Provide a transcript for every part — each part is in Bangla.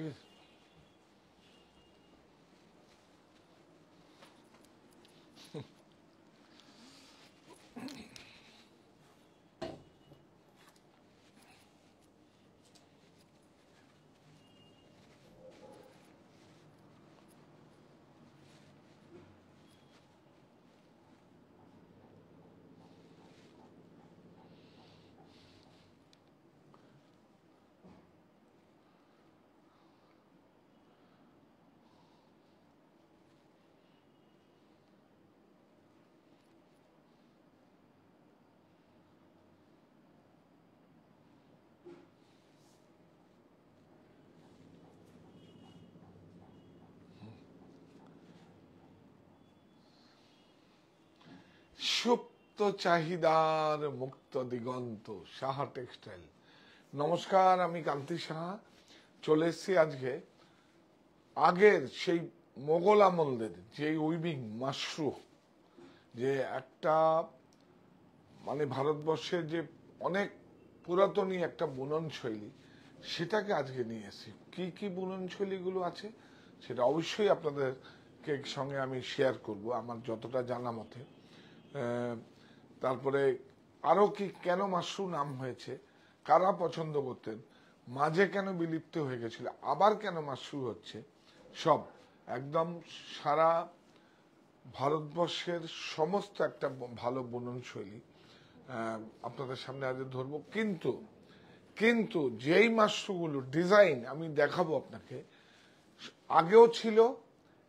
ঠিক আছে। সুপ্ত চাহিদার মুক্ত দিগন্ত, সাহা টেক্সটাইল। নমস্কার, আমি কান্তি সাহা। চলে এসেছি আজকে আগের সেই মোগল আমলদের যে উইভিং মাশরু, যে একটা মানে ভারতবর্ষের যে অনেক পুরাতনী একটা বুনন শৈলী, সেটাকে আজকে নিয়ে এসেছি। কি কি বুনন শৈলীগুলো আছে সেটা অবশ্যই আপনাদেরকে সঙ্গে আমি শেয়ার করব আমার যতটা জানা মতে। তারপরে আরো কি, কেন মাশরু নাম হয়েছে, কারা পছন্দ করতেন, মাঝে কেন বিলুপ্ত হয়ে গেছিল, আবার কেন মাশরু হচ্ছে, সব একদম সারা ভারতবর্ষের সমস্ত একটা ভালো বুনন শৈলী আপনাদের সামনে আজ ধরবো। কিন্তু কিন্তু যেই মাশরুগুলো ডিজাইন আমি দেখাবো আপনাকে, আগেও ছিল,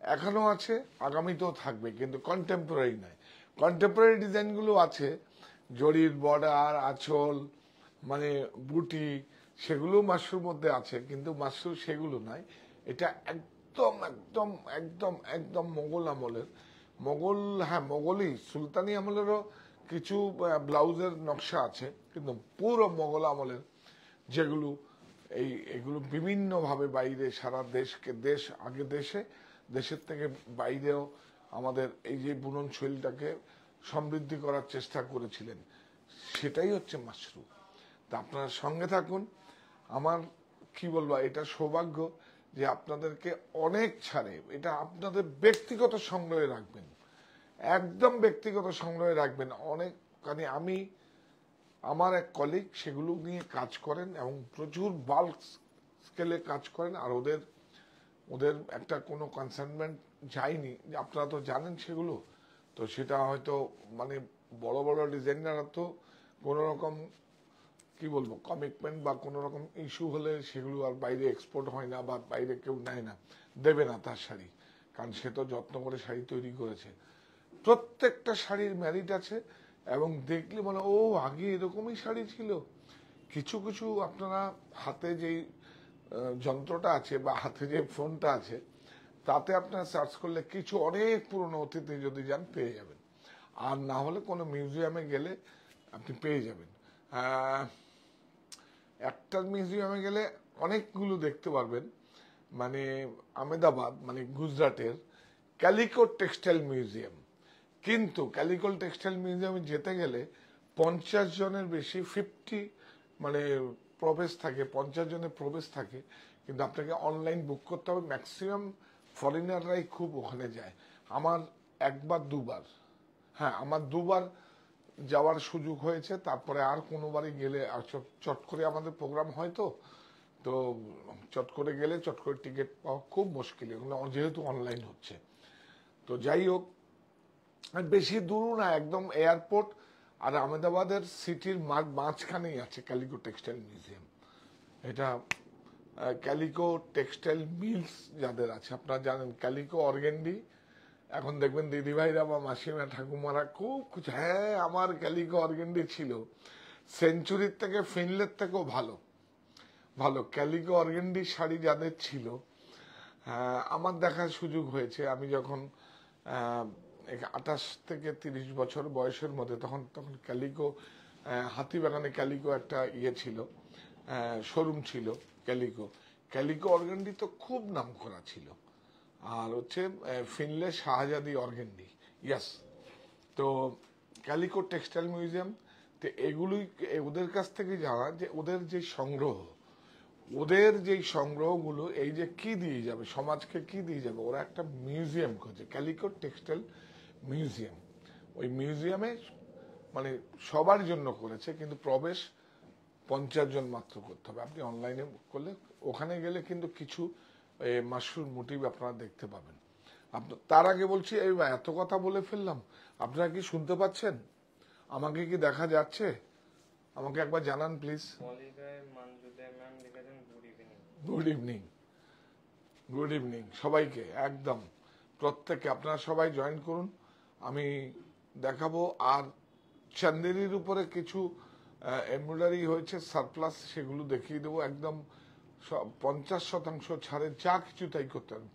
এখনো আছে, আগামীতেও থাকবে, কিন্তু কন্টেম্পোরারি নয়। কন্টেম্পোরারি ডিজাইনগুলো আছে, জরির বর্ডার, আঁচল, মানে বুটি, সেগুলো মাশরুর মধ্যে আছে, কিন্তু মাশরু সেগুলো নয়। এটা একদম একদম একদম একদম মোগল আমলের, মোগল, হ্যাঁ মোগলই, সুলতানি আমলেরও কিছু ব্লাউজের নকশা আছে, কিন্তু পুরো মোগল আমলের যেগুলো এগুলো বিভিন্নভাবে বাইরে সারা আগে দেশের থেকে বাইরেও আমাদের এই যে বুনন শৈলীটাকে সমৃদ্ধি করার চেষ্টা করেছিলেন, সেটাই হচ্ছে মাশরু। তা আপনারা সঙ্গে থাকুন। আমার কি বলবো, এটা সৌভাগ্য যে আপনাদেরকে অনেক ছাড়ে, এটা আপনাদের ব্যক্তিগত সংগ্রহে রাখবেন, একদম ব্যক্তিগত সংগ্রহে রাখবেন। অনেক মানে আমি, আমার এক কলিগ সেগুলো নিয়ে কাজ করেন এবং প্রচুর বাল্ক স্কেলে কাজ করেন, আর ওদের একটা কোনো কনসাইনমেন্ট যায়নি, আপনারা তো জানেন সেগুলো। তো সেটা হয়তো মানে বড় বড় ডিজাইনাররা তো কোনো রকম কি বলবো কমিটমেন্ট বা কোনো রকম ইস্যু হলে সেগুলো আর বাইরে এক্সপোর্ট হয় না, বা বাইরে কেউ নেয় না, দেবে না তার শাড়ি, কারণ সে তো যত্ন করে শাড়ি তৈরি করেছে। প্রত্যেকটা শাড়ির ম্যারিট আছে, এবং দেখলে মানে ও আগে এরকমই শাড়ি ছিল। কিছু কিছু আপনারা হাতে যেই যন্ত্রটা আছে বা হাতে যে ফোনটা আছে, তাতে আপনারা সার্চ করলে কিছু অনেক পুরনো অতীতে যদি যান পেয়ে যাবেন, আর না হলে কোনো মিউজিয়ামে গেলে আপনি পেয়ে যাবেন। একটা মিউজিয়ামে গেলে অনেকগুলো দেখতে পারবেন, মানে আহমেদাবাদ মানে গুজরাটের ক্যালিকো টেক্সটাইল মিউজিয়াম। কিন্তু ক্যালিকো টেক্সটাইল মিউজিয়ামে যেতে গেলে 50 জনের বেশি, 50 মানে প্রবেশ থাকে, 50 জনের প্রবেশ থাকে, কিন্তু আপনাকে অনলাইন বুক করতে হবে। ম্যাক্সিমাম ফরেনাররাই খুব ওখানে যায়। আমার একবার দুবার, হ্যাঁ আমার দুবার যাওয়ার সুযোগ হয়েছে, তারপরে আর কোনোবারই গেলে চট করে আমাদের প্রোগ্রাম হয় তো, তো চট করে গেলে চট করে টিকিট পাওয়া খুব মুশকিল, যেহেতু অনলাইন হচ্ছে। তো যাই হোক, বেশি দূরও না, একদম এয়ারপোর্ট আর আহমেদাবাদের সিটির মাঝখানেই আছে ক্যালিকো টেক্সটাইল মিউজিয়াম। এটা ক্যালিকো টেক্সটাইল মিলস যাদের আছে, আপনারা জানেন ক্যালিকো অর্গেন্ডি, এখন দেখবেন দিদিভাইরা বা মাসিমা ঠাকুমারা খুব হ্যাঁ আমার ক্যালিকো অর্গেন্ডি ছিল, সেঞ্চুরির থেকে ফিনলের থেকেও ভালো ভালো ক্যালিকো অর্গেন্ডি শাড়ি যাদের ছিল, আমার দেখার সুযোগ হয়েছে। আমি যখন 28 থেকে 30 বছর বয়সের মধ্যে, তখন ক্যালিকো, হাতিবাগানে ক্যালিকো একটা ইয়ে ছিল, শোরুম ছিল ক্যালিকো। ক্যালিকো অর্গেন্ডি তো খুব নাম করা ছিল, আর হচ্ছে ফিনলে শাহজাদি অর্গেন্ডি, ইয়াস। তো ক্যালিকো টেক্সটাইল মিউজিয়াম, তো এগুলোই ওদের কাছ থেকে জানা যে ওদের যে সংগ্রহ, ওদের যেই সংগ্রহগুলো এই যে কি দিয়ে যাবে সমাজকে, কি দিয়ে যাবে, ওরা একটা মিউজিয়াম করছে, ক্যালিকট টেক্সটাইল মিউজিয়াম। ওই মিউজিয়ামে মানে সবার জন্য করেছে, কিন্তু প্রবেশ 50 জন মাত্র করতে হবে। আপনি অনলাইনে করলে ওখানে গেলে কিন্তু কিছু মাশরুম মোটিভ আপনারা দেখতে পাবেন। তার আগে বলছি, এই এত কথা বলে ফেললাম, আপনারা কি শুনতে পাচ্ছেন? আমাকে কি দেখা যাচ্ছে? আমাকে একবার জানান please. Good evening, good evening সবাইকে, একদম প্রত্যেককে আপনারা সবাই জয়েন করুন। আমি দেখাবো। আর চান্দেরির উপরে কিছু এমব্রয়ডারি হয়েছে সারপ্লাস, সেগুলো দেখিয়ে দেবো। একদম 50% ছাড়ে, যা কিছু তাই করতে হবে।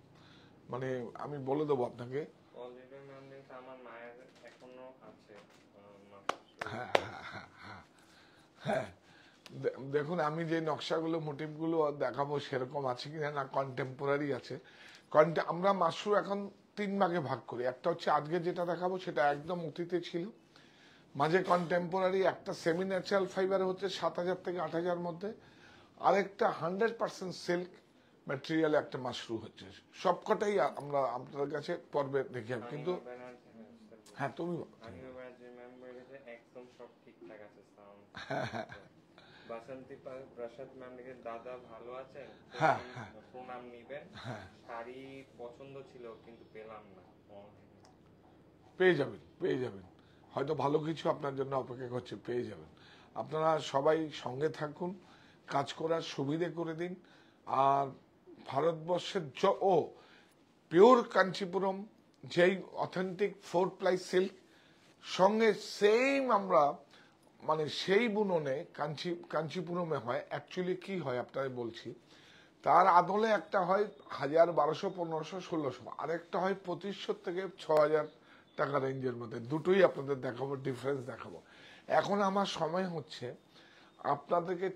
মানে আমি বলে দেবো আপনাকে। হ্যাঁ হ্যাঁ হ্যাঁ হ্যাঁ হ্যাঁ, দেখুন আমি যে নকশাগুলো মোটিভগুলো দেখাবো সেরকম আছে কিনা, না কন্টেম্পোরারি আছে। আমরা মাশরুম এখন 3 ভাগে ভাগ করি। একটা হচ্ছে আজকে যেটা দেখাবো সেটা একদম অতীতে ছিল, মাঝে কন্টেম্পোরারি, একটা সেমি ন্যাচারাল ফাইবার হচ্ছে 7000 থেকে 8000 মধ্যে, আরেকটা 100% সিল্ক ম্যাটেরিয়াল একটা মাশরুম হচ্ছে। সবকটাই আমরা আপনাদের কাছে পর্বে দেখি, কিন্তু হ্যাঁ তুমি বাসন্তী প্রসাদ ম্যামের দাদা ভালো আছেন? প্রণাম নিবেন। শাড়ি পছন্দ ছিল কিন্তু পেলাম না। পেয়ে যাবেন, পেয়ে যাবেন, হয়তো ভালো কিছু আপনার জন্য অপেক্ষা করছে, পেয়ে যাবেন। আপনারা সবাই সঙ্গে থাকুন, কাজ করার সুবিধে করে দিন। আর ভারতবর্ষের পিওর কাঞ্চিপুরম, যেই অথেন্টিক 4 প্লাই সিল্ক, সঙ্গে সেম আমরা মানে সেই বুননে কাঞ্চিপুরমে হয়। অ্যাকচুয়ালি কি হয় আপনাদের বলছি, তার আদলে একটা হয় 1000, 1200, 1500, 1600, আরেকটা হয় 2500 থেকে 6000 টাকা রেঞ্জের মধ্যে। দুটোই আপনাদের দেখাবো, ডিফারেন্স দেখাবো। এখন আমার সময় হচ্ছে আপনাদেরকে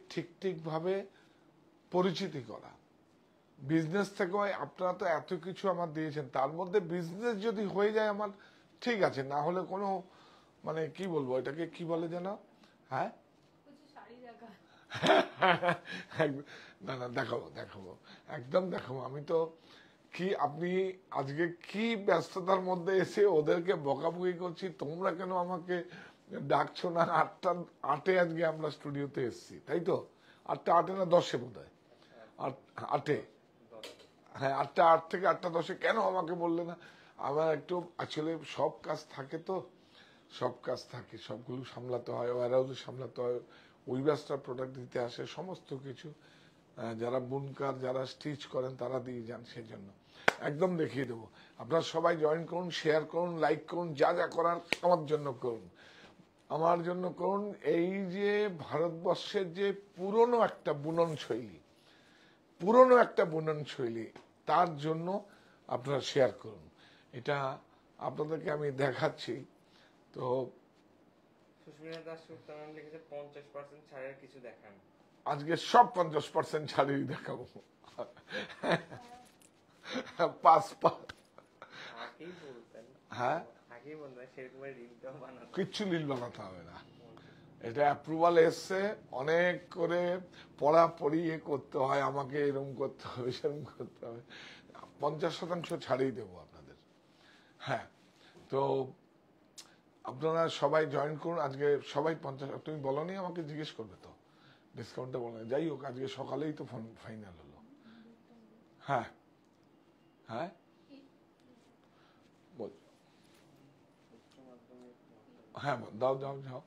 ঠিকভাবে পরিচিতি করা। বিজনেস থেকে আপনারা তো এত কিছু আমার দিয়েছেন, তার মধ্যে বিজনেস যদি হয়ে যায় আমার ঠিক আছে, না হলে কোনো মানে কি বলবো, এটাকে কি বলে যেন, হ্যাঁ না না দেখাবো দেখাবো, একদম দেখাবো। আমি তো কি, আপনি আজকে কি ব্যস্ততার মধ্যে এসে ওদেরকে বকাবকি করছি, তোমরা কেন আমাকে ডাকছো না? 8টা আজকে আমরা স্টুডিওতে এসেছি, তাই তো? 8টা 8 না 10 বোধ হয়, 8 হ্যাঁ 8টা 8 থেকে 8টা 10 কেন আমাকে বললে না? আমার একটু আসলে সব কাজ থাকে, তো সব কাজ থাকে, সবগুলো সামলাতে হয়, ওয়ারহাউস সামলাতে হয়, ওই ব্যবসার প্রোডাক্ট দিতে আসে, সমস্ত কিছু যারা বুনকার, যারা স্টিচ করেন তারা দিয়ে যান। সেজন্য একদম দেখিয়ে দেবো। আপনারা সবাই জয়েন করুন, শেয়ার করুন, লাইক করুন, যা যা করার আমার জন্য করুন, আমার জন্য করুন। এই যে ভারতবর্ষের যে পুরনো একটা বুনন শৈলী, তার জন্য আপনারা শেয়ার করুন। এটা আপনাদেরকে আমি দেখাচ্ছি। তো সুস্মিতা দাস সুলতান লিখেছে 50% ছাড়ের কিছু দেখান। আজকে সব 50% ছাড়েই দেখাবো। পাঁচ হ্যাঁ, কিচ্ছু রিল বানাতে হবে না, এটা অ্যাপ্রুভাল এসছে। অনেক করে পড়াপড়ি করতে হয়, আমাকে এরকম করতে হবে, সেরকম করতে হবে। 50% ছাড়েই দেবো আপনাদের। হ্যাঁ, তো আপনারা সবাই জয়েন করুন। আজকে সবাই 50, তুমি বলনি আমাকে, জিজ্ঞেস করবে তো ডিসকাউন্টটা বলে। যাই হোক, আজকে সকালেই তো ফাইনাল হলো। হ্যাঁ হ্যাঁ হ্যাঁ, দাও যাও যাও।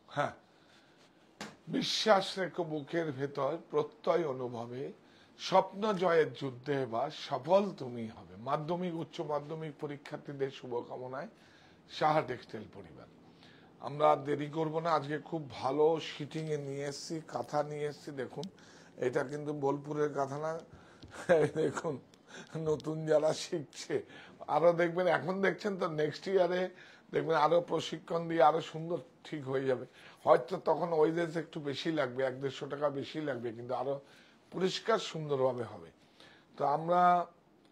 হ্যাঁ, বিশ্বাস রেখো বুকের ভেতর, প্রত্যয় অনুভবে, স্বপ্ন জয়ের যুদ্ধে বা সফল তুমি হবে। মাধ্যমিক উচ্চ মাধ্যমিক পরীক্ষার্থীদের শুভকামনায় সাহা টেক্সটাইল পরিবার। আমরা দেরি করব না, আজকে খুব ভালো শিটিং এ নিয়ে এসছি, কাঁথা নিয়ে এসছি। দেখুন, এটা কিন্তু বোলপুরের কাঁথা না, দেখুন নতুন যারা শিখছে আরো দেখবেন, এখন দেখছেন তো নেক্সট ইয়ারে দেখবেন আরো প্রশিক্ষণ দিয়ে আরো সুন্দর ঠিক হয়ে যাবে। হয়তো তখন ওয়েজেস একটু বেশি লাগবে, 100-150 টাকা বেশি লাগবে, কিন্তু আরো পরিষ্কার সুন্দরভাবে হবে। তো আমরা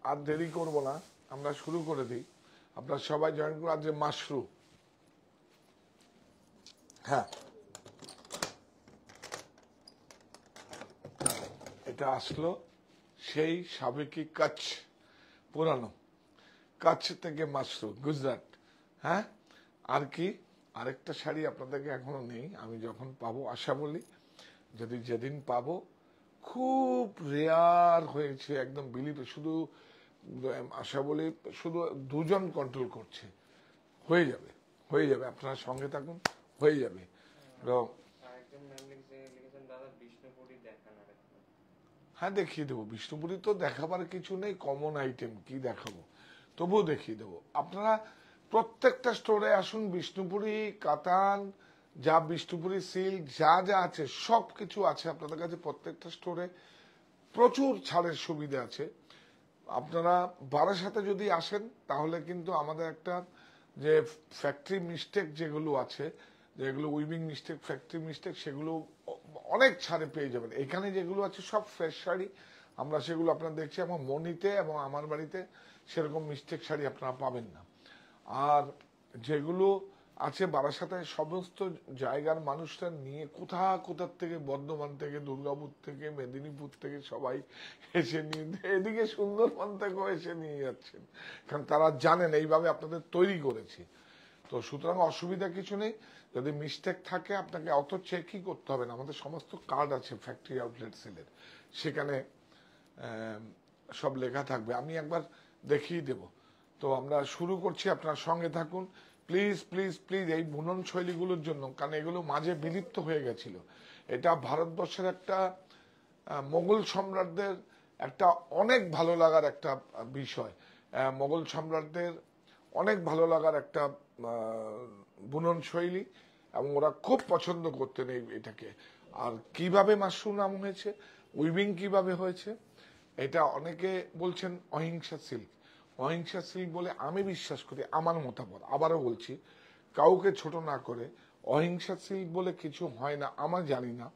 আর দেরি করব না, আমরা শুরু করে দিই। আপনারা সবাই জয়েন করুন। আজকে মাশরুম, হ্যাঁ এটা আসলো সেই সাবেকি কচ্ছ, পুরানো কচ্ছ থেকে মাশরু, গুজরাট। হ্যাঁ, আর কি আরেকটা শাড়ি আপনাদেরকে এখনো নেই, আমি যখন পাবো আশা বলি, যদি যেদিন পাবো, খুব রেয়ার হয়েছে, একদম বিলিত, শুধু আশা বলি শুধু দুজন কন্ট্রোল করছে, হয়ে যাবে, হয়ে যাবে, আপনারা সঙ্গে থাকুন, হয়ে যাবে। আরেকজন ম্যাম লিখেছেন দাদা বিষ্ণুপুরি দেখান আরেকটা। হ্যাঁ, দেখিয়ে দেবো। বিষ্ণুপুরি তো দেখাবার কিছু নেই, কমন আইটেম, কি দেখাবো, তবুও দেখিয়ে দেবো। আপনারা প্রত্যেকটা স্টোরে আসুন, বিষ্ণুপুরি কাতান, যা বিষ্ণুপুরি সিল্ক যা যা আছে সব কিছু আছে আপনাদের কাছে। প্রত্যেকটা স্টোরে প্রচুর ছাড়ের সুবিধা আছে। আপনারা বারাসাতে যদি আসেন তাহলে কিন্তু আমাদের একটা যে ফ্যাক্টরি মিস্টেক যেগুলো আছে, যেগুলো উইভিং মিস্টেক, ফ্যাক্টরি মিস্টেক, সেগুলো অনেক ছাড়ে পেয়ে যাবেন। এখানে যেগুলো আছে সব ফ্রেশ শাড়ি, আমরা সেগুলো আপনারা দেখছি। এবং মনিতে এবং আমার বাড়িতে সেরকম মিস্টেক শাড়ি আপনারা পাবেন না। আর যেগুলো আছে বারাসাতে, সমস্ত জায়গার মানুষরা নিয়ে কোথা কোথার থেকে, বর্ধমান থেকে, দুর্গাপুর থেকে, মেদিনীপুর থেকে সবাই এসে নিয়ে, এদিকে সুন্দরবন থেকেও এসে নিয়ে যাচ্ছেন, কারণ তারা জানেন এইভাবে আপনাদের তৈরি করেছি। তো সুতরাং অসুবিধা কিছু নেই। যদি মিস্টেক থাকে আপনাকে অত চেকই করতে হবে না, আমাদের সমস্ত কার্ড আছে ফ্যাক্টরি আউটলেট সেলের, সেখানে সব লেখা থাকবে, আমি একবার দেখিয়ে দেব। তো আমরা শুরু করছি, আপনার সঙ্গে থাকুন প্লিজ প্লিজ প্লিজ। এই বুনন শৈলীগুলোর জন্য, কারণ এগুলো মাঝে বিলুপ্ত হয়ে গেছিল। এটা ভারতবর্ষের একটা মোগল সম্রাটদের একটা অনেক ভালো লাগার একটা বিষয়, মোগল সম্রাটদের অনেক ভালো লাগার একটা বুনন শৈলী, এবং ওরা খুব পছন্দ করতেন এটাকে। আর কিভাবে মাশরু নাম হয়েছে, উইভিং কিভাবে হয়েছে, এটা অনেকে বলছেন অহিংসা সিল্ক। অহিংসা সিল্ক বলে আমি বিশ্বাস করি, আমার মতামত, আবারও বলছি, কাউকে ছোট না করে, অহিংসা সিল্ক বলে কিছু হয় না। আমার জানি না,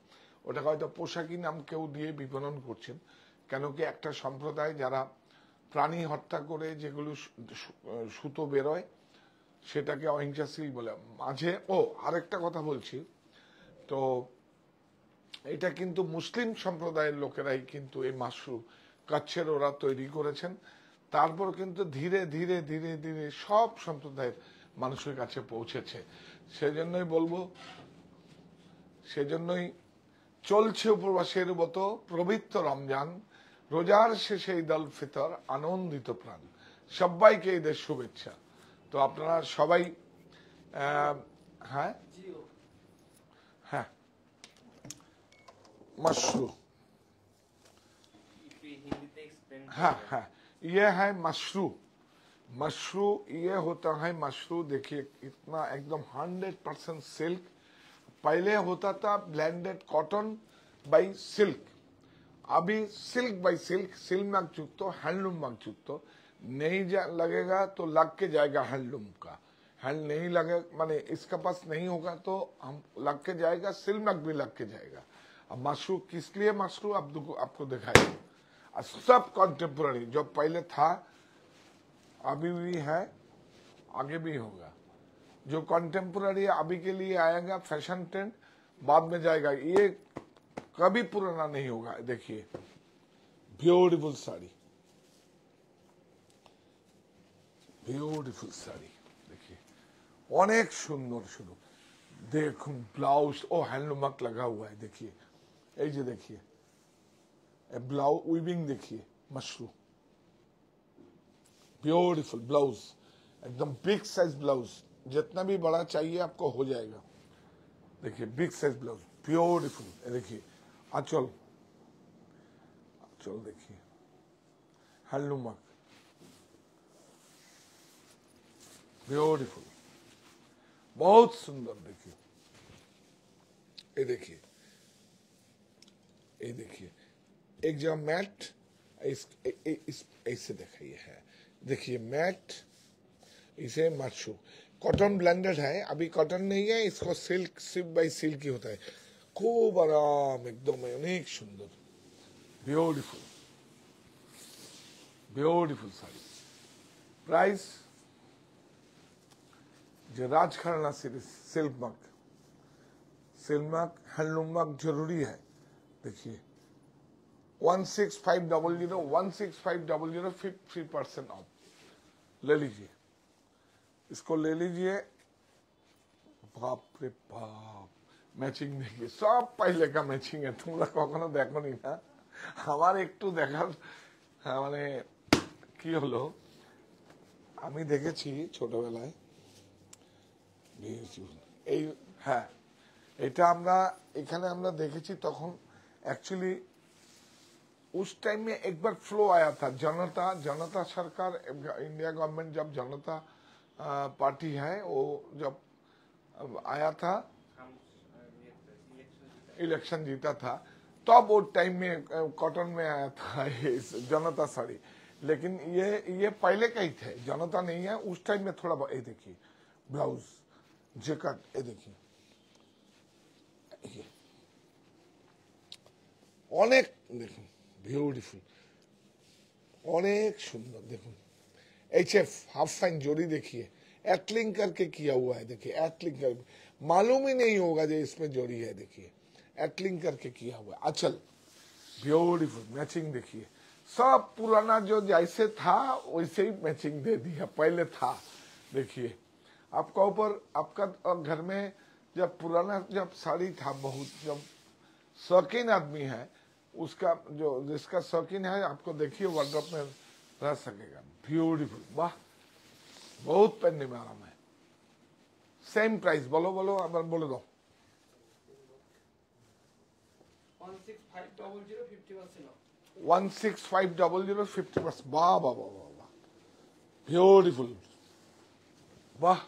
ওটাকে হয়তো পোশাকি নাম কেউ দিয়ে বিপণন করছেন, কেন কি একটা সম্প্রদায় যারা প্রাণী হত্যা করে যেগুলো সুতো বেরোয় সেটাকে অহিংসা সিল্ক বলে। মাঝে আরেকটা কথা বলছি, তো এটা কিন্তু মুসলিম সম্প্রদায়ের লোকেরাই কিন্তু এই মাশরু কচ্ছের ওরা তৈরি করেছেন। তারপর কিন্তু ধীরে ধীরে ধীরে ধীরে সব সম্প্রদায়ের মানুষের কাছে পৌঁছেছে। সেজন্যই বলবো, সেজন্যই চলছে উপবাসের মতো পবিত্র রমজান, রোজার শেষে ঈদ উল ফিতর, আনন্দিত প্রাণ, সবাইকে ঈদের শুভেচ্ছা। তো আপনারা সবাই হ্যাঁ হ্যাঁ मशरू, হিন্দিতে এক্সপ্লেন हाँ हाँ, ये है मशरू। मशरू ये होता है, मशरू देखिए इतना एकदम 100% सिल्क। पहले होता था ब्लेंडेड कॉटन बाई सिल्क, अभी silk by silk, silk mark चुकतो, हैंडलूम मार्क चुकतो। नहीं लगेगा तो लग के जाएगा हैंडलूम का, हैंड नहीं लगे माने इसका पास नहीं होगा तो हम लग के जाएगा, सिल्क मार्क भी लग के जाएगा। अब मशरू किस लिए, मशरू आपको दिखाएगा। सब कॉन्टेम्पोररी, जो पहले था अभी भी है, आगे भी होगा। जो कॉन्टेम्पोररी अभी के लिए आएगा, फैशन ट्रेंड बाद में जाएगा, ये कभी पुराना नहीं होगा। देखिए ब्यूटीफुल साड़ी, ब्यूटीफुल साड़ी देखिए, অনেক সুন্দর। শুধু দেখুন ব্লাউজ, হ্যান্ডলুম মার্ক लगा हुआ है, देखिए এই যে देखिए ब्लाउज उइविंग, देखिए मशरू, ब्यूटीफुल ब्लाउज, एकदम बिग साइज ब्लाउज, जितना भी बड़ा चाहिए आपको हो जाएगा। देखिए बिग साइज ब्लाउज, ब्यूटीफुल। देखिए आंचल, आंचल देखिए हैंडलूम वर्क, ब्यूटीफुल, बहुत सुंदर। देखिए ये देखिए, ये देखिए एक जगह मैट, ऐसे दिखाइए है, देखिए मैट, इसे मशरू कॉटन ब्लेंडेड है, अभी कॉटन नहीं है, इसको सिल्क, सिल्क बाई सिल्क ही होता है, खूब आराम, एकदम अनेक सुंदर, ब्यूटीफुल, ब्यूटीफुल साड़ी। प्राइस जो Rajgharana series, silk mark, silk mark, handloom mark जरूरी है। देखिए 16500 16500 50% ऑफ ले लीजिए, इसको ले लीजिए। बाप रे बाप, ম্যাচিং দেখি সব পাইলে কা ম্যাচিং এ তোমরা কখনো দেখোনি না। আমার একটু দেখার মানে কি হলো, আমি দেখেছি ছোটবেলায় এই, হ্যাঁ এটা আমরা এখানে আমরা দেখেছি তখন एक्चुअली उस टाइम में एक बार फ्लो आया था, जनता जनता सरकार, इंडिया गवर्नमेंट जब जनता पार्टी है वो जब आया था, इलेक्शन जीता था, तब वो टाइम में कॉटन में आया था ये जनता साड़ी। लेकिन ये पहले का ही थे, जनता नहीं है उस टाइम में। थोड़ा ये देखिए ब्लाउज जैकेट, ये देखिए অনেক দেখুন বিউটিফুল, অনেক সুন্দর। দেখুন एचएफ हाफ फाइन जोड़ी देखिए, एटलिंग करके किया हुआ है, देखिए एटलिंग कर, मालूम ही नहीं होगा जो इसमें जोड़ी है, देखिए एटलिंग करके किया हुआ है। अचल ब्यूटीफुल मैचिंग देखिए, सब पुराना जो जैसे था वैसे ही मैचिंग दे दिया, पहले था। देखिए आपका ऊपर, आपका घर में जब पुराना जब साड़ी था, बहुत जब शौकीन आदमी है उसका, जो जिसका शौकीन है आपको देखिए वार्डरोब में रह सकेगा। ब्यूटीफुल, वाह बहुत पहनने में आराम है। सेम प्राइस बोलो बोलो, अब बोले दो 16500 50%। वाह वाह वाह वाह वाह, ब्यूटीफुल, वाह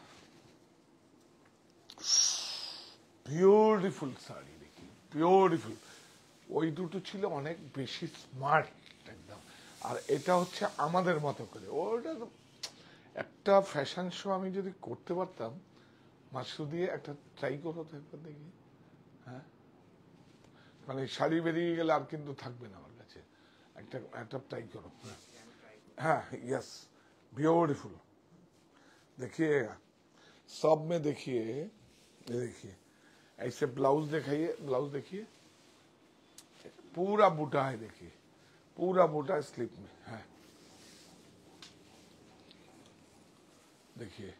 বিউটিফুল শাড়ি দেখি, বিউটিফুল। ওই দুটো ছিল অনেক বেশি স্মার্ট একদম, আর এটা হচ্ছে আমাদের মতো করে। ওটা একটা ফ্যাশন শো আমি যদি করতে পারতাম, মাশরু দিয়ে একটা ট্রাই করো তো একবার দেখি। হ্যাঁ মানে শাড়ি বেরিয়ে গেলে আর কিন্তু থাকবে না আমার কাছে, একটা একটা ট্রাই করো। হ্যাঁ यस ब्यूटीफुल, देखिएगा सब में देखिए, ये देखिए ऐसे ब्लाउज दिखाइए, ब्लाउज देखिए पूरा बूटा है, देखिए पूरा बूटा स्लीप में है, देखिए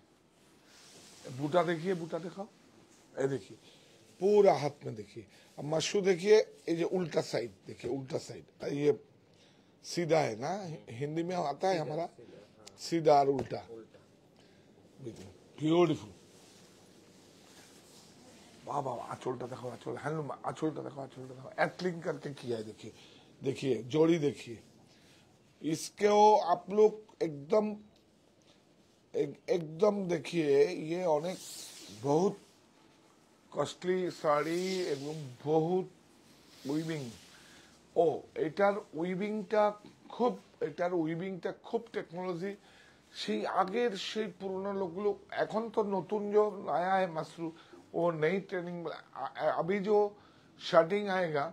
बूटा देखिए, बूटा दिखाओ, ये देखिए पूरा हाथ में देखिए। अब मशरू देखिए, ये जो उल्टा साइड देखिए, उल्टा साइड, ये सीधा है ना, हिंदी में आता है हमारा सीधा और उल्टा। ब्यूटीफुल, वाह वाह, आंचलটা देखो, आंचल हैंडलूम, आंचलটা देखो, आंचलটা देखो, एटलिंग करके किया है। देखिए देखिए जोड़ी देखिए, इसको आप लोग एकदम एकदम देखिए, ये अनेक बहुत কস্টলি শাড়ি এবং বহুত উইভিং। ও এটার উইভিংটা খুব, এটার উইভিংটা খুব টেকনোলজি, সেই আগের সেই পুরনো লোকগুলো। এখন তো নতুন जो आया है मशरू, वो नई ट्रेनिंग, अभी जो शर्टिंग आएगा,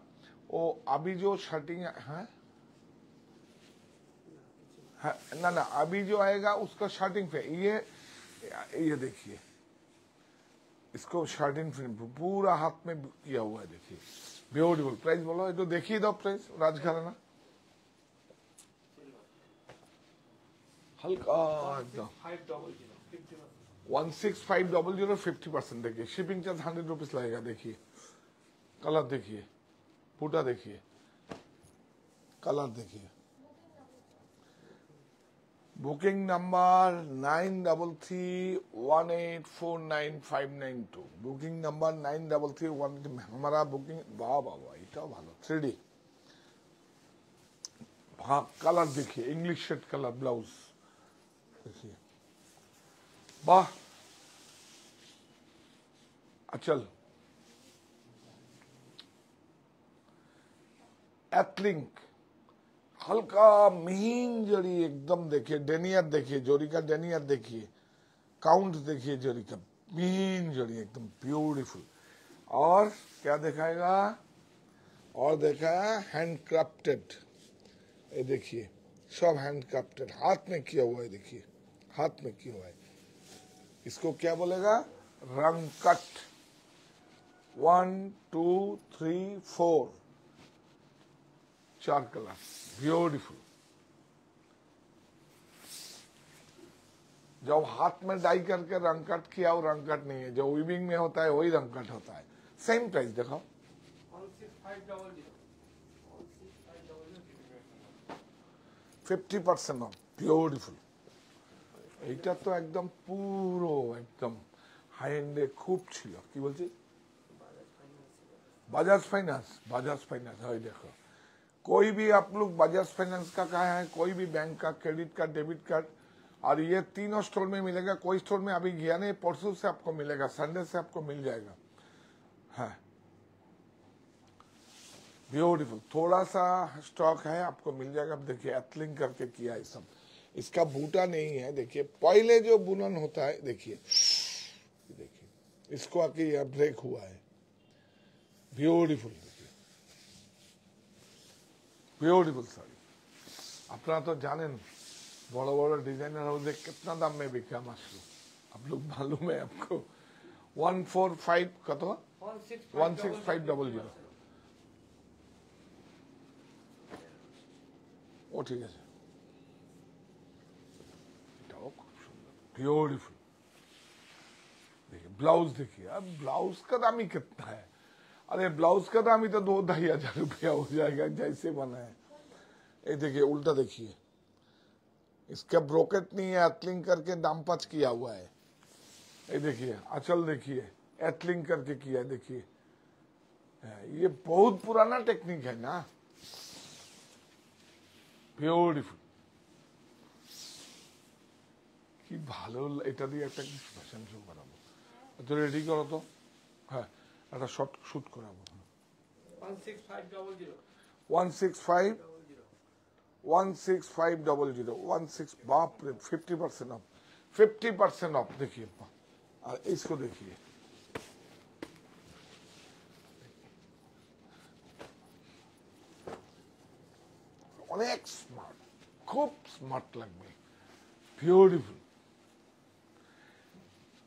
वो अभी जो शर्टिंग है, ना ना अभी जो आएगा उसका शर्टिंग पे, ये देखिए इसको शर्टिंग पूरा हाथ में किया हुआ है, देखिए ब्यूटीफुल। प्राइस बोलो, ये तो देखिए दो प्राइस राजघराना, हल्का एकदम 16500 50%। देखिए शिपिंग चार्ज 100 रुपीज लगेगा। देखिए कलर देखिए, बूटा देखिए, कलर देखिए। Booking number 9331849592, booking number 9331। हमारा बुकिंग, वाह वाह वाह, এটা ভালো 3D। हाँ कलर देखिए, इंग्लिश शेड कलर ब्लाउज देखिए, वाह। अचल एथलिंक, हल्का महीन जड़ी एकदम, देखिए डेनियर देखिए, जोड़ी का डेनियर देखिए, काउंट देखिए, जोड़ी का महीन जोड़ी एकदम ब्यूटीफुल। और क्या दिखाएगा, और देखा हैंड क्राफ्टेड, ये देखिए सब हैंड क्राफ्टेड, हाथ में किया हुआ है, देखिए हाथ में किया हुआ है। इसको क्या बोलेगा, रंग कट। 1 2 3 4, 4 colour beautiful. जब हाथ में डाई करके रंग कट किया वो रंग कट नहीं है, जो वीविंग में होता है वही रंग कट होता है। सेम प्राइस देखो 50% ऑफ ब्यूटीफुल। এইটা তো একদম পুরো একদম হাই এন্ডে खूब ছিল। কি বলছি? बजाज फाइनेंस है। देखो कोई भी आप लोग बजाज फाइनेंस का कहा है, कोई भी बैंक का क्रेडिट कार्ड, डेबिट कार्ड, और ये तीनों स्टोर में मिलेगा। कोई स्टोर में अभी गया नहीं, परसों से आपको मिलेगा, संडे से आपको मिल जाएगा। हाँ ब्यूटीफुल, थोड़ा सा स्टॉक है, आपको मिल जाएगा। अब देखिए एथलिंग करके किया है सब, इसका बूटा नहीं है। देखिए पहले जो बुनन होता है, देखिए इसको आके यह ब्रेक हुआ है। Beautiful, beautiful sari. अपना तो जाने बड़ा बड़ा डिजाइनर हाउस कितना दाम में बिका मशरूम, आप लोग मालूम है आपको? 145 का तो 16500। ও ঠিক আছে, এটাও খুব সুন্দর ब्यूटीफुल। देखिए ब्लाउज, देखिए अब ब्लाउज का दाम ही कितना है। अरे ब्लाउज का दाम ही तो 2-2,500 रुपया हो जाएगा जैसे बना है। ये देखिए उल्टा देखिए, इसका ब्रोकेट नहीं है, एथलिंग करके दाम पच किया हुआ है। ये देखिए अचल, देखिए एथलिंग करके किया है। देखिए ये बहुत पुराना टेक्निक है ना। ब्यूटीफुल, কি ভালো। এটা দিয়ে একটা ফ্যাশন শো করাবো, তো রেডি করো তো। হ্যাঁ একটা শর্ট শুট করাবো। 16500 16500 बाप रे 50% ऑफ, 50% ऑफ। देखिए और इसको देखिए, অনেক স্মার্ট, খুব স্মার্ট লাগবে। বিউটিফুল।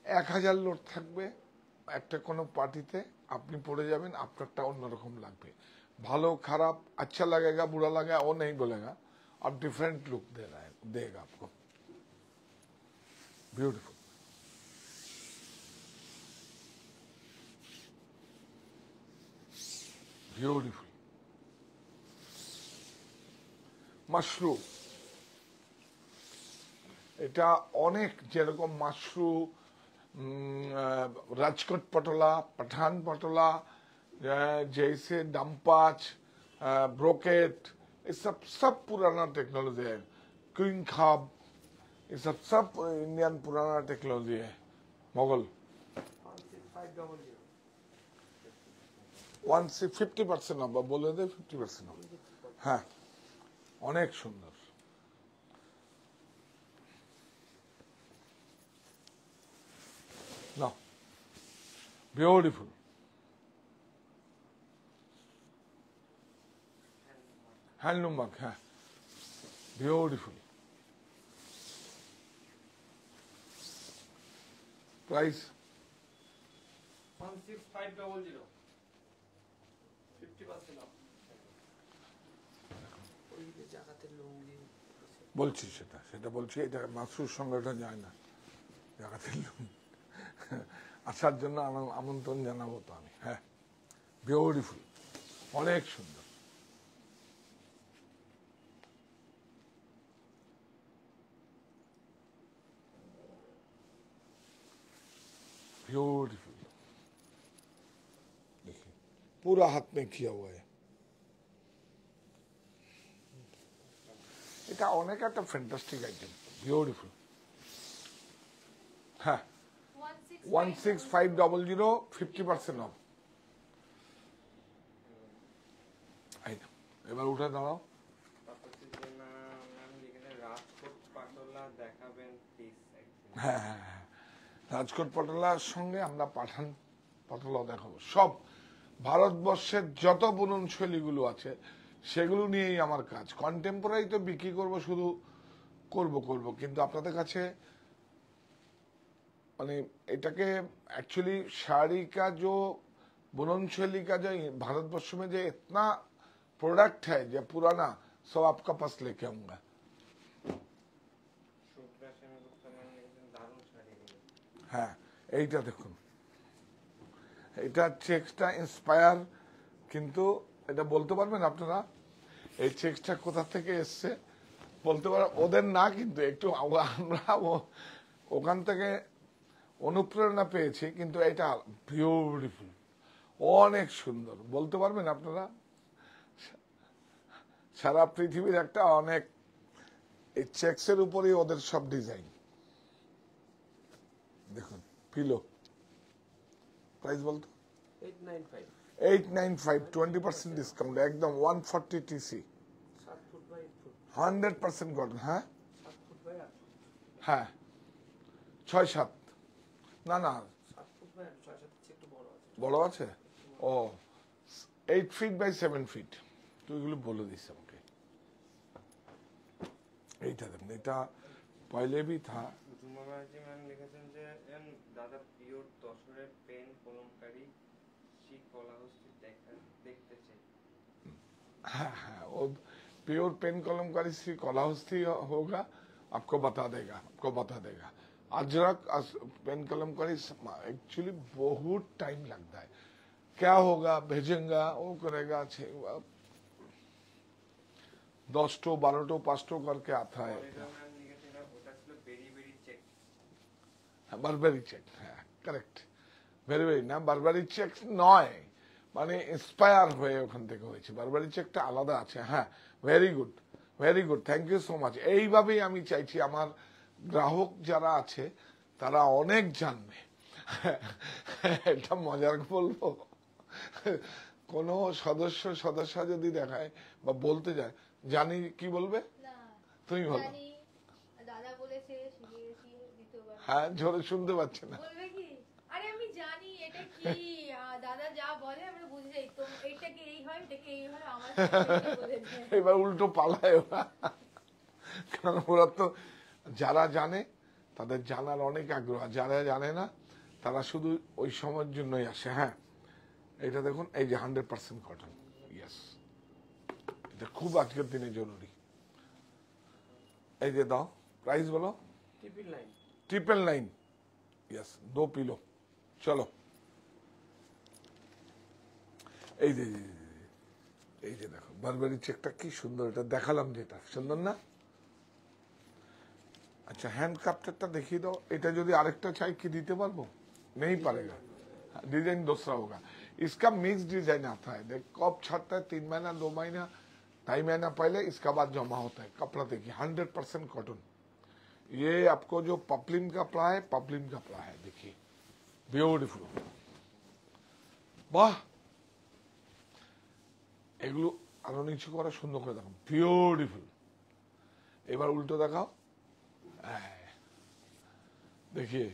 1000 লোড থাকবে একটা কোনো পার্টিতে, আপনি পড়ে যাবেন, আপনারটা অন্যরকম লাগবে। ভালো খারাপ अच्छा लगेगा बुरा लगेगा वो नहीं बोलेगा, और डिफरेंट लुक दे रहा है, देगा आपको। Beautiful, beautiful. মাশরুম, এটা অনেক, যেরকম মাশরুম, राजकोट पटोला, पठान पटोला, जैसे डम्पाच, ब्रोकेट, ये सब पुराना टेक्नोलॉजी है। क्वीन खाब, ये सब इंडियन पुराना टेक्नोलॉजी है। मोगल 50% ऑफ बोले थे, 50% ऑफ। हाँ অনেক সুন্দর। না বিউটিফুল, হ্যান্ডলুম ওয়ার্ক। হ্যাঁ বিউটিফুল। Price 16500 50% of. বলছি সেটা সেটা বলছি, এটা মাসুর সঙ্গে ওটা যায় না। জায়গাতে আসার জন্য আমন্ত্রণ জানাবো তো আমি। হ্যাঁ বিউটিফুল, অনেক সুন্দর। ब्यूटीफुल, देखिए पूरा हाथ में किया हुआ है। এটা অনেক একটা ফ্যান্টাস্টিক আইটেম, বিউটিফুল। হ্যাঁ 16500 50% অফ। এবার উঠে দাঁড়াও। হ্যাঁ হ্যাঁ হ্যাঁ, রাজকোট পটোলার সঙ্গে আমরা পাঠান পটোলা দেখাবো। সব ভারতবর্ষের যত বুনন শৈলীগুলো আছে সেগুলো নিয়েই আমার কাজ। কন্টেম্পোরারি তো বিক্রি করব, শুধু করব, কিন্তু আপনাদের কাছে মানে এটাকে एक्चुअली साड़ी का जो बुनन शैली का जो भारतवर्ष में जो इतना प्रोडक्ट है जो पुराना सब आपका पास लेके आऊंगा। শুভ্রা সেনগুপ্ত ম্যাম লিখেছেন দারুণ শাড়ি এগুলো। হ্যাঁ এইটা দেখুন, এটা চেক্সটা ইন্সপায়ার, কিন্তু এটা বলতে পারবেন আপনারা এই চেক্সটা কোথা থেকে এসছে? বলতে পারেন ওদের না, কিন্তু একটু আমরা ওখান থেকে অনুপ্রেরণা পেয়েছি, কিন্তু এটা বিউটিফুল, অনেক সুন্দর। বলতে পারবেন আপনারা সারা পৃথিবীর একটা অনেক এই চেক্সের উপরেই ওদের সব ডিজাইন। দেখুন পিলো প্রাইস বলতো 895 895, 20% ডিসকাউন্ট, একদম 140 TC, 7 foot by 8 foot 100% cotton. হ্যাঁ 7 ফুট বাই 8 ফুট হ্যাঁ 6-7, না না 7 ফুট বাই 6 7 চেয়ে একটু বড় আছে। বড় আছে। ও 8 ফিট বাই 7 ফিট, তো এগুলো বলে দিস আমাকে। এইটা দেখুন, এটা পহলে ভি থা। ঝুমা ব্যানার্জি ম্যাম লিখেছেন যে দাদা পিওর তসরের পেন কলমকারী শ্রী কলাহস্তি দেখতে চাই। हाँ हाँ वो प्योर पेन कलमकारी से कलाहस्ती होगा, आपको बता देगा। अजरक पेन कलमकारी एक्चुअली बहुत टाइम लगता है। क्या होगा, भेजेंगा वो करेगा 10 12 5 करके आता है। অলিভা ম্যাম লিখেছেন ওটা ছিল বেরি বেরি চেক। বারবারি চেক, হ্যাঁ কারেক্ট, ভেরি ভেরি না, বারবারি চেক নয়, মানে ইন্সপায়ার হয়ে ওখান থেকে হয়েছে। বারবারি চেকটা আলাদা আছে। হ্যাঁ very good, thank you so much. এইভাবেই আমি চাইছি আমার গ্রাহক যারা আছে তারা অনেক জানবে। এটা মজার বলবো, কোন সদস্য যদি দেখায় বা বলতে যায় জানি, কি বলবে না তুমি বলো? জানি দাদা বলেছে শিখিয়েছি দ্বিতীয়বার হ্যাঁ জোরে শুনতে পাচ্ছে না। বলবে কি, আরে আমি জানি এটা কি দাদা যা বলে আমরা বুঝে যাই, তো এইটাকে এই হয় এটাকে এই হয়, আমার সাথে বলেছে। এবার উল্টো পালায় ওরা, কারণ ওরা তো যারা জানে তাদের জানার অনেক আগ্রহ, যারা জানে না তারা শুধু ওই সময়ের জন্যই আসে। হ্যাঁ এটা দেখুন, এই যে 100% কটন, ইয়েস, এটা খুব আজকের দিনে জরুরি। এই যে দাও, প্রাইস বলো। 999, यस 2 पिलो। चलो এই যে এই যে দেখো বারবারি চেকটা কি সুন্দর, এটা দেখালাম যেটা সুন্দর না। আচ্ছা হ্যান্ড ক্রাফটেডটা দেখিয়ে দাও। এটা যদি আরেকটা চাই কি দিতে পারবো? नहीं पारेगा, डिजाइन दूसरा होगा। इसका मिक्स डिजाइन आता है, देख कब छटता है 3 महीना 2 महीना 2.5 महीना पहले, इसका बाद जमा होता है। कपड़ा देखिए 100% कॉटन। ये आपको जो पपलिन कपड़ा है, पपलिन कपड़ा है, देखिए ब्यूटीफुल। বাহ, এগুলো আরো নিচু করে সুন্দর করে দেখো, বিউটিফুল। এবার উল্টো দেখাও, দেখিয়ে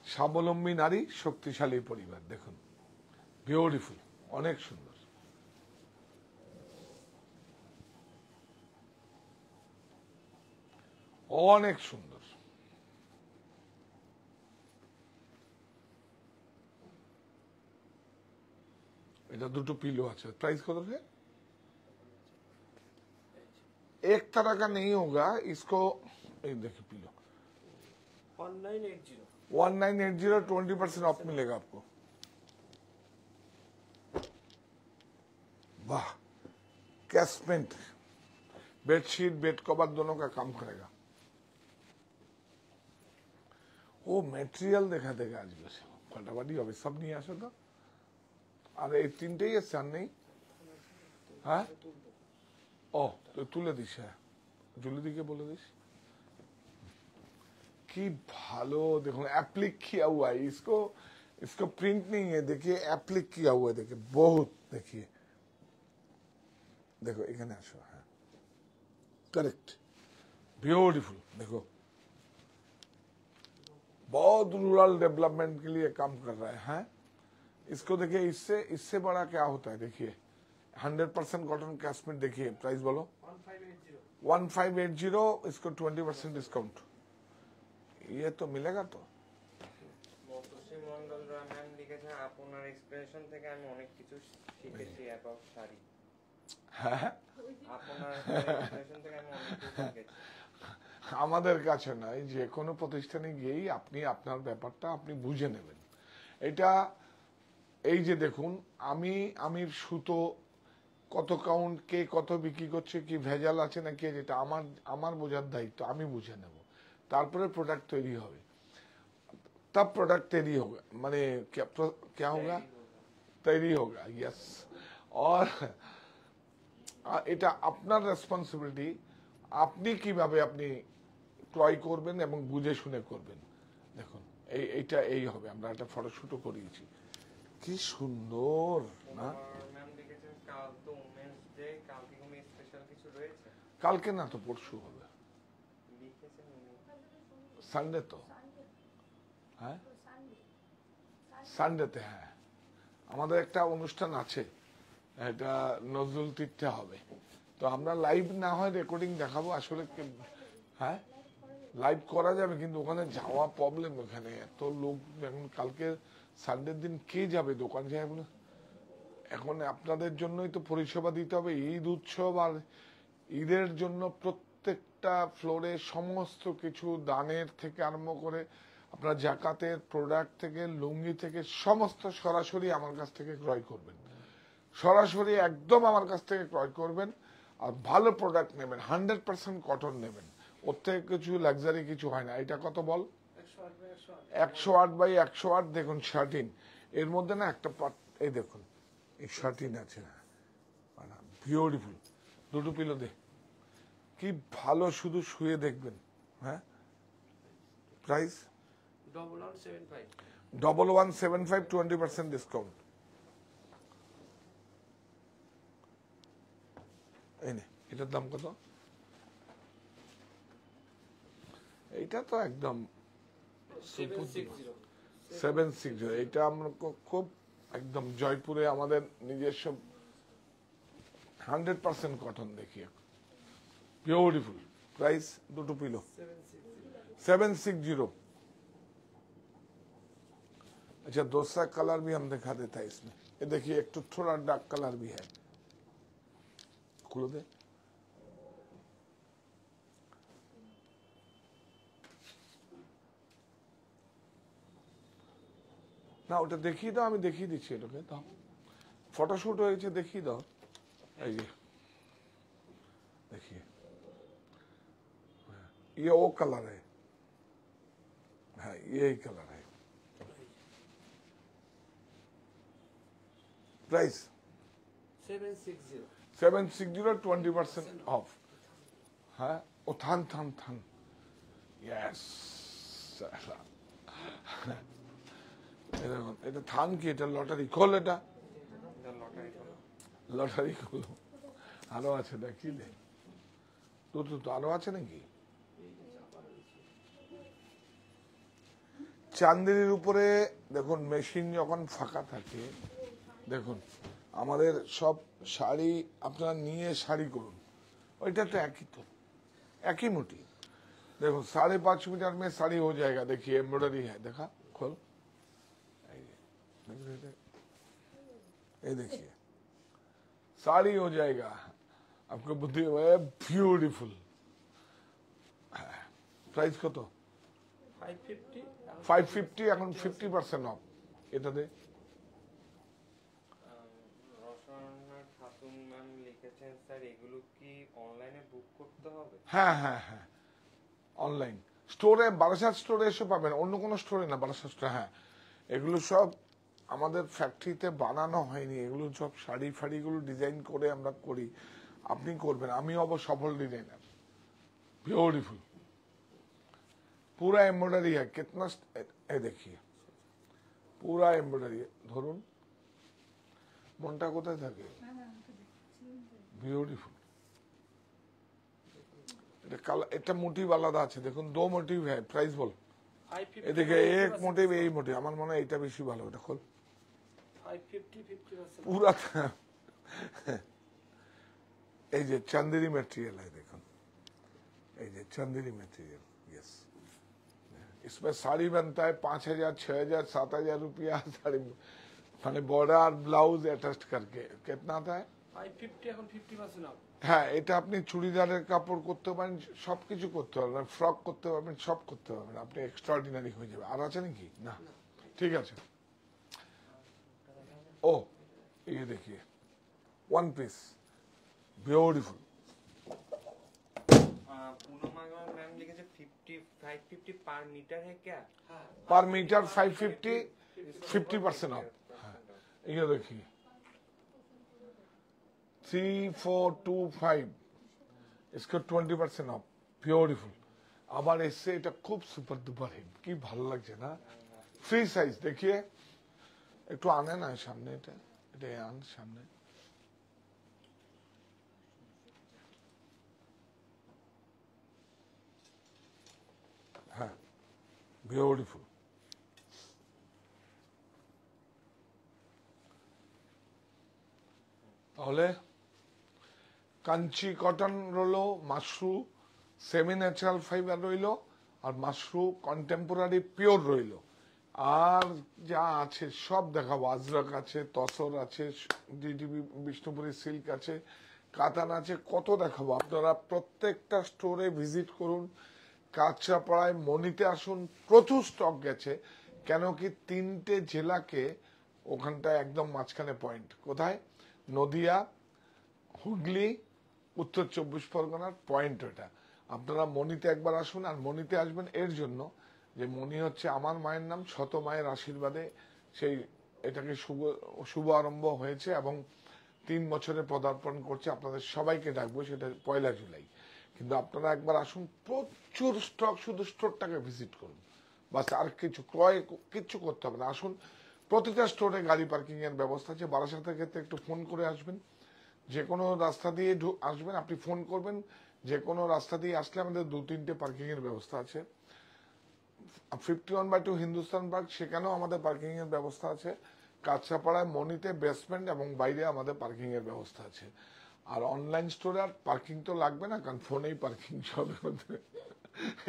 স্বাবলম্বী নারী শক্তিশালী পরিবার, দেখুন বিউটিফুল, অনেক সুন্দর। অনেক সুন্দর। এটা দুটো पिलो আছে। प्राइस কত है? एक तरह का नहीं होगा इसको। ये देखिए पिलो 1980 1980, 20% ऑफ मिलेगा आपको। वाह, कैसमेंट, बेडशीट, बेड कवर दोनों का काम करेगा। वो মেটেরিয়াল দেখা দেখা আসবে, ফাটাফাটি হবে। সব নিয়ে আসো তো। আর এই তিনটেই এসছে, আর নেই? হ্যাঁ ও তো তুলে দিস। হ্যাঁ জুলিদিকে বলে দিস। কি ভালো দেখুন, एप्लिक किया हुआ है, इसको प्रिंट नहीं है, देखिए एप्लिक किया हुआ है, देखिए बहुत, देखिए देखो এখানে আসো। হ্যাঁ करेक्ट, ब्यूटीफुल। देखो बहुत रूरल डेवलपमेंट के लिए काम कर रहा है। हैं इसको देखिए, इससे बड़ा क्या होता है, देखिए 100% कॉटन कैशमेट। देखिए प्राइस बोलो 1580, इसको 20% डिस्काउंट। ये तो मिलेगा तो। মতসী মন্ডল ম্যাম লিখেছেন আপনার এক্সপ্রেশন থেকে আমি অনেক কিছু শিখেছি অ্যাবাউট শাড়ি। হ্যাঁ, আপনার presentation থেকে আমি অনেক দূর গেছি। আমাদের কাছে নয়, যে কোনো প্রতিষ্ঠানে গিয়েই আপনি আপনার ব্যাপারটা আপনি বুঝে নেবেন। এটা এই যে দেখুন, আমি সুতো কত কাউন্ট, কে কত বিক্রি করছে, কি ভেজাল আছে না কে, যেটা আমার বোঝার দায়িত্ব, আমি বুঝে নেব। তারপরে প্রোডাক্ট তৈরি হবে, तब प्रोडक्ट तैयारी होगा, माने क्या होगा, তৈরি হোগা, ইয়েস। और এটা আপনার রেসপন্সিবিলিটি, আপনি কিভাবে আপনি ক্রয় করবেন এবং বুঝে শুনে করবেন। দেখুন এইটা এই হবে। আমরা একটা ফটোশুটও করিয়েছি, কি সুন্দর না। ম্যাম লিখেছেন কাল তো উমেন্স ডে, কালকে কোনো স্পেশাল কিছু রয়েছে? কালকে না তো পরশু হবে, লিখেছেন উনি। সানডে তো, হ্যাঁ সানডেতে, হ্যাঁ আমাদের একটা অনুষ্ঠান আছে, এটা নজরুল তীর্থে হবে। তো আমরা লাইভ না হয় রেকর্ডিং দেখাবো আসলে। হ্যাঁ লাইভ করা যাবে, কিন্তু ওখানে যাওয়া প্রবলেম। ওখানে এত লোক, এখন কালকে সানডের দিন কে যাবে দোকান যায় বলে। এখন আপনাদের জন্যই তো পরিষেবা দিতে হবে। ঈদ উৎসব আর ঈদের জন্য প্রত্যেকটা ফ্লোরে সমস্ত কিছু, দানের থেকে আরম্ভ করে আপনার জাকাতের প্রোডাক্ট থেকে লুঙ্গি থেকে সমস্ত সরাসরি আমার কাছ থেকে ক্রয় করবেন, সরাসরি একদম আমার কাছ থেকে ক্রয় করবেন। আর ভালো প্রোডাক্ট নেবেন, 100% কটন নেবেন, ওর থেকে কিছু লাক্সারি কিছু হয় না। এটা কত বল, 108x108। দেখুন শার্টিন, এর মধ্যে না একটা এই দেখুন এই শার্টিন আছে, বিউটিফুল। দুটো পিলো দে, কি ভালো, শুধু শুয়ে দেখবেন। হ্যাঁ প্রাইস 1175 1175, 20% ডিসকাউন্ট। এই নে, এটার দাম কত? এইটা তো একদম 760। এটা আমরা খুব একদম জয়পুরে আমাদের নিজস্ব 100% কটন দেখি, বিউটিফুল। प्राइस দুটো পিলো 760। अच्छा दूसरा कलर भी हम दिखा देता है इसमें। ये देखिए एक तो थोड़ा डार्क कलर भी है, खुलो दे। না ওটা দেখিয়ে দাও, আমি দেখিয়ে দিচ্ছি। এটাকে দাও, ফটোশুট হয়েছে, দেখিয়ে দাও। এই যে देखिए ये वो कलर है, हाँ यही कलर है। Price 760 760, 20% of. हाँ ओ थान थान थान, यस। এটা থান কি, এটা লটারি খোল, এটা লটারি হলো। লটারি খোলো। আরো আছে দেখি দে, তো আরো আছে নাকি? চান্দেরির উপরে দেখুন, মেশিন যখন ফাঁকা থাকে, দেখুন আমাদের সব শাড়ি আপনারা নিয়ে শাড়ি করুন, ওইটা তো একই, তো একই মোটি। देखो 5.5 मीटर में साड़ी हो जाएगा। देखिए एम्ब्रॉयडरी है, देखा खोल, ये देखिए साड़ी हो जाएगा आपको, बुद्धि ब्यूटीफुल। प्राइस কত? 550, এখন 50% অফ। এটাতে রসনা খাতুন ম্যাম লিখেছেন স্যার এগুলো কি অনলাইনে বুক করতে হবে? হ্যাঁ হ্যাঁ হ্যাঁ, অনলাইন স্টোরে, বারাসাত স্টোরে এসে পাবেন, অন্য কোনো স্টোরে না, বারাসাত স্টোরে। হ্যাঁ এগুলো সব আমাদের ফ্যাক্টরিতে বানানো হয়নি, এগুলো সব শাড়ি ফাড়িগুলো ডিজাইন করে আমরা করি। আপনি করবেন, আমি হব সফল ডিজাইনার। ब्यूटीफुल पूरा एम्ब्रॉयडरी है, कितना ये देखिए पूरा एम्ब्रॉयडरी है। ধরুন মনটা কোথায় থাকে, ब्यूटीफुल। এটা কালার, এটা মোটিভ আলাদা আছে, দেখুন 2 মোটিভ है। प्राइस बोल, এদিকে এক মোটিভ, এই মোটিভ। আমার মনে হয় এটা বেশি ভালো, এটা খোল। 550 पूरा এই যে চান্দেরি ম্যাটেরিয়াল है, দেখুন এই যে চান্দেরি ম্যাটেরিয়াল, यस। इसमें साड़ी बनता है 5,000, 6,000, 7,000 रुपया साड़ी, माने बॉर्डर और ब्लाउज अटैच करके। कितना आता है 550 এখন 50% অফ। হ্যাঁ, এটা আপনি চুড়িদারের কাপড় করতে পারেন, সবকিছু করতে পারবেন, ফ্রক করতে পারবেন, সব করতে পারবেন, আপনি এক্সট্রাঅর্ডিনারি হয়ে যাবে। আর আছে নাকি? না, ঠিক আছে। ও ये देखिए, one piece beautiful. Poonam Agarwal ma'am लिखे 550 पर मीटर है क्या? पर मीटर 550, 50% ऑफ। ये देखिए 3425, इसका 20% ऑफ, ब्यूटीफुल। আবার এসে এটা খুব সুপার ডুপার হিট, কি ভালো লাগছে না? ফ্রি সাইজ দেখিয়ে একটু আনে না সামনে, এটা এটা আন সামনে। হ্যাঁ, বিউটিফুল। তাহলে কাঞ্চি কটন রইলো, মাশরু সেমি ন্যাচারাল ফাইবার রইলো, আর মাশরু কন্টেম্পোরারি পিওর রইলো। আর যা আছে সব দেখাবো। আজরাক আছে, তসর আছে, ডিটিবি বিষ্ণুপুরি সিল্ক আছে, কাতান আছে, কত দেখাবো। আপনারা প্রত্যেকটা স্টোরে ভিজিট করুন, কাঁচরাপাড়ায় মনিতে আসুন, প্রচুর স্টক গেছে। কেন কি 3টে জেলাকে ওখানটায় একদম মাঝখানে পয়েন্ট। কোথায়? নদিয়া, হুগলি, উত্তর 24 পরগনার পয়েন্ট ওটা। আপনারা মনিতে একবার আসুন। আর মনিতে আসবেন এর জন্য যে মনি হচ্ছে আমার মায়ের নাম, শত মায়ের আশীর্বাদে সেই এটাকে শুভ আরম্ভ হয়েছে এবং 3 বছরে পদার্পণ করছে। আপনাদের সবাইকে ডাকবো, সেটা 1 জুলাই। কিন্তু আপনারা একবার আসুন, প্রচুর স্টক, শুধু স্টোরটাকে ভিজিট করুন, বাস। আর কিছু ক্রয় কিচ্ছু করতে হবে না। আসুন, প্রতিটা স্টোরে গাড়ি পার্কিং এর ব্যবস্থা আছে। বারাসাতের ক্ষেত্রে একটু ফোন করে আসবেন, যে কোনো রাস্তা দিয়ে আসবেন, আপনি ফোন করবেন, যে কোনো রাস্তা দিয়ে আসলে আমাদের 2-3টে পার্কিং এর ব্যবস্থা আছে। 51/2 হিন্দুস্তান পার্ক, সেখানেও আমাদের পার্কিং এর ব্যবস্থা আছে। কাঁচরাপাড়ায় মনিতে বেসমেন্ট এবং বাইরে আমাদের পার্কিং এর ব্যবস্থা আছে। আর অনলাইন স্টোরে আর পার্কিং তো লাগবে না, কারণ ফোনেই পার্কিং সব।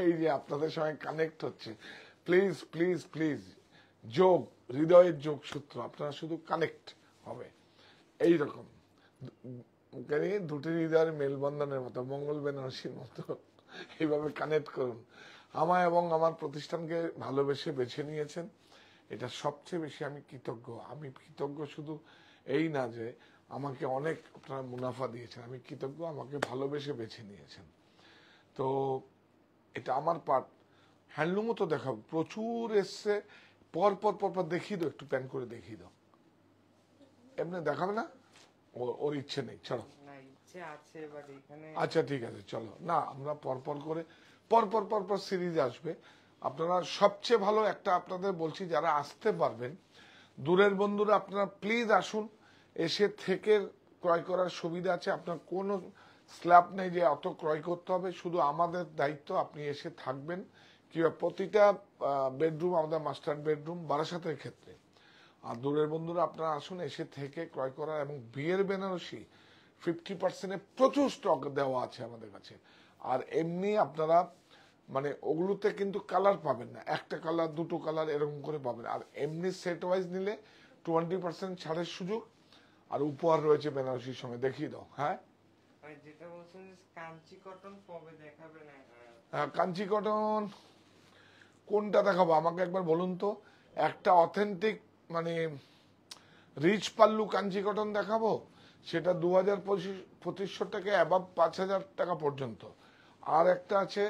এই যে আপনাদের সঙ্গে কানেক্ট হচ্ছে, প্লিজ প্লিজ প্লিজ, যোগ, হৃদয়ের যোগসূত্র, আপনারা শুধু কানেক্ট হবে এইরকম। দুটি হৃদয়ের মেলবন্ধনের মতো, মঙ্গল বেনারসির মতো, এইভাবে কানেক্ট করুন। আমায় এবং আমার প্রতিষ্ঠানকে ভালোবেসে বেছে নিয়েছেন, এটা সবচেয়ে বেশি আমি কৃতজ্ঞ। আমি কৃতজ্ঞ শুধু এই না যে আমাকে অনেক আপনারা মুনাফা দিয়েছেন, আমি কৃতজ্ঞ আমাকে ভালোবেসে বেছে নিয়েছেন। তো এটা আমার পার্ট। হ্যান্ডলুমও তো দেখাবো, প্রচুর এসছে। পর পর পর পর দেখিয়ে দাও, একটু প্যান করে দেখিয়ে দাও। এমনি দেখাবে না? ওর ইচ্ছে নেই, চলো। না, ইচ্ছে আছে, বাট এখানে আচ্ছা ঠিক আছে, চলো না, আমরা পরপর করে পরপর সিরিজ আসবে। আপনারা সবচেয়ে ভালো একটা আপনাদের বলছি, যারা আসতে পারবেন, দূরের বন্ধুরা আপনারা প্লিজ আসুন। এসে থেকে ক্রয় করার সুবিধা আছে। আপনার কোনো স্ল্যাব নেই যে অত ক্রয় করতে হবে, শুধু আমাদের দায়িত্ব আপনি এসে থাকবেন। কিংবা প্রতিটা বেডরুম আমাদের মাস্টার বেডরুম বারাসাতের ক্ষেত্রে। আর দূরের বন্ধুরা আপনারা আসুন, এসে থেকে ক্রয় করার। এবং বিয়ের বেনারসি 50% প্রচুর স্টক দেওয়া আছে আমাদের কাছে। আর এমনি আপনারা মানে ওগুলোতে কিন্তু কালার পাবেন না, একটা কালার, দুটো কালার এরকম করে পাবেন। আর এমনি সেট ওয়াইজ নিলে 20% ছাড়ের সুযোগ, আর উপহার রয়েছে বেনারসির সঙ্গে। দেখিয়ে দাও। হ্যাঁ, যেটা বলছেন কাঞ্চি কটন কবে দেখাবেন? কাঞ্চি কটন কোনটা দেখাবো আমাকে একবার বলুন তো। একটা অথেন্টিক মানে রিচ পাল্লু কাঞ্চি কটন দেখাবো, সেটা 2025 টাকা অ্যাবাভ 5000 টাকা পর্যন্ত। আর একটা আছে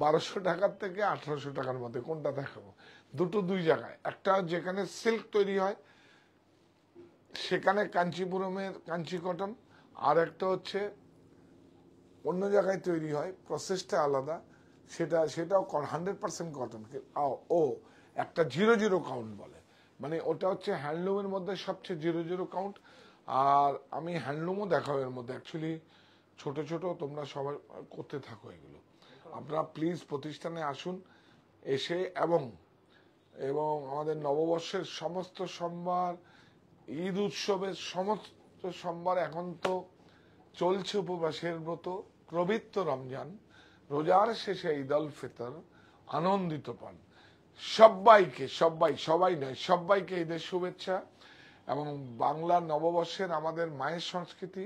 1200 টাকার থেকে 1800 টাকার মধ্যে। কোনটা দেখাবো? দুটো দুই জায়গায়। একটা যেখানে সিল্ক তৈরি হয় সেখানে কাঞ্চিপুরমের কাঞ্চি কটন, আর একটা হচ্ছে অন্য জায়গায় তৈরি হয়, প্রসেসটা আলাদা, সেটাও 100% কটন। ও একটা 00 কাউন্ট বলে, মানে ওটা হচ্ছে হ্যান্ডলুমের মধ্যে সবচেয়ে 00 কাউন্ট। আর আমি হ্যান্ডলুমও দেখাবো এর মধ্যে। অ্যাকচুয়ালি ছোট ছোট তোমরা সবাই করতে থাকো এগুলো। আপনারা প্লিজ প্রতিষ্ঠানে আসুন, এসে এবং আমাদের নববর্ষের সমস্ত সোমবার, ঈদ উৎসবের সমস্ত সোমবার, এখন তো চলছে উপবাসের ব্রত, পবিত্র রমজান, রোজার শেষে ঈদ উল ফিতর, আনন্দিত পান। সবাইকে, সবাই নয়, সবাইকে ঈদের শুভেচ্ছা এবং বাংলা নববর্ষের আমাদের মায়ের সংস্কৃতি,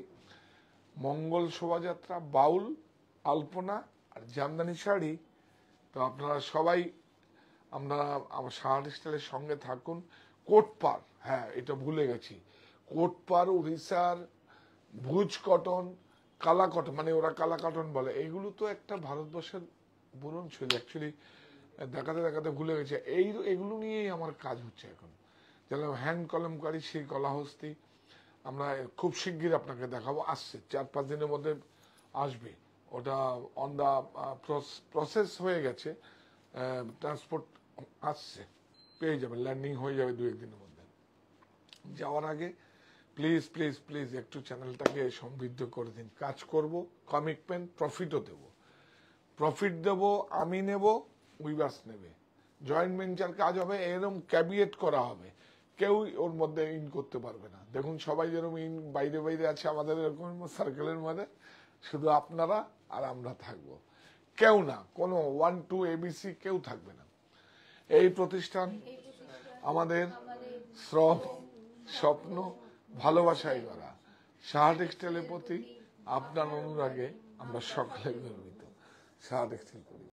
মঙ্গল শোভাযাত্রা, বাউল, আলপনা আর জামদানি শাড়ি। তো আপনারা সবাই আমরা আমার শাহ স্টাইলের সঙ্গে থাকুন। কোটপার, হ্যাঁ এটা ভুলে গেছি, কোটপার উড়িষ্যার ভুজ কটন, কালা কটন, মানে ওরা কালা কটন বলে, এগুলো তো একটা ভারতবর্ষের বুনন শৈলী। অ্যাকচুয়ালি দেখাতে দেখাতে ভুলে গেছে। এগুলো নিয়েই আমার কাজ হচ্ছে এখন, যেন হ্যান্ড কলমকারী, সেই কলাহস্তি আমরা খুব শিগগির আপনাকে দেখাবো। আসছে 4-5 দিনের মধ্যে আসবে, ওটা অন দা প্রসেস হয়ে গেছে, ট্রান্সপোর্ট আসছে, পেয়ে যাবেন, ল্যান্ডিং হয়ে যাবে 2-1 দিনের মধ্যে। যাওয়ার আগে প্লিজ প্লিজ প্লিজ একটু চ্যানেলটাকে সমৃদ্ধ করে দিন। কাজ করব, কমিটমেন্ট, প্রফিটও দেব, প্রফিট দেব, আমি নেব, উইভার্স নেবে, জয়েন্ট ভেঞ্চার কাজ হবে, এরকম ক্যাবিয়েট করা হবে, কেউ ওর মধ্যে ইন করতে পারবে না। দেখুন সবাই যেরকম ইন বাইরে বাইরে আছে আমাদের এরকম সার্কেলের মধ্যে, শুধু আপনারা আর আমরা থাকবো, কেউ না, কোনো 1-2 ABC কেউ থাকবে না। এই প্রতিষ্ঠান আমাদের শ্রম, স্বপ্ন, ভালোবাসায় গড়া। শাহ টেক্সটাইলের প্রতি আপনার অনুরাগে আমরা সকলে গর্বিত। শাহ টেক্সটাইল।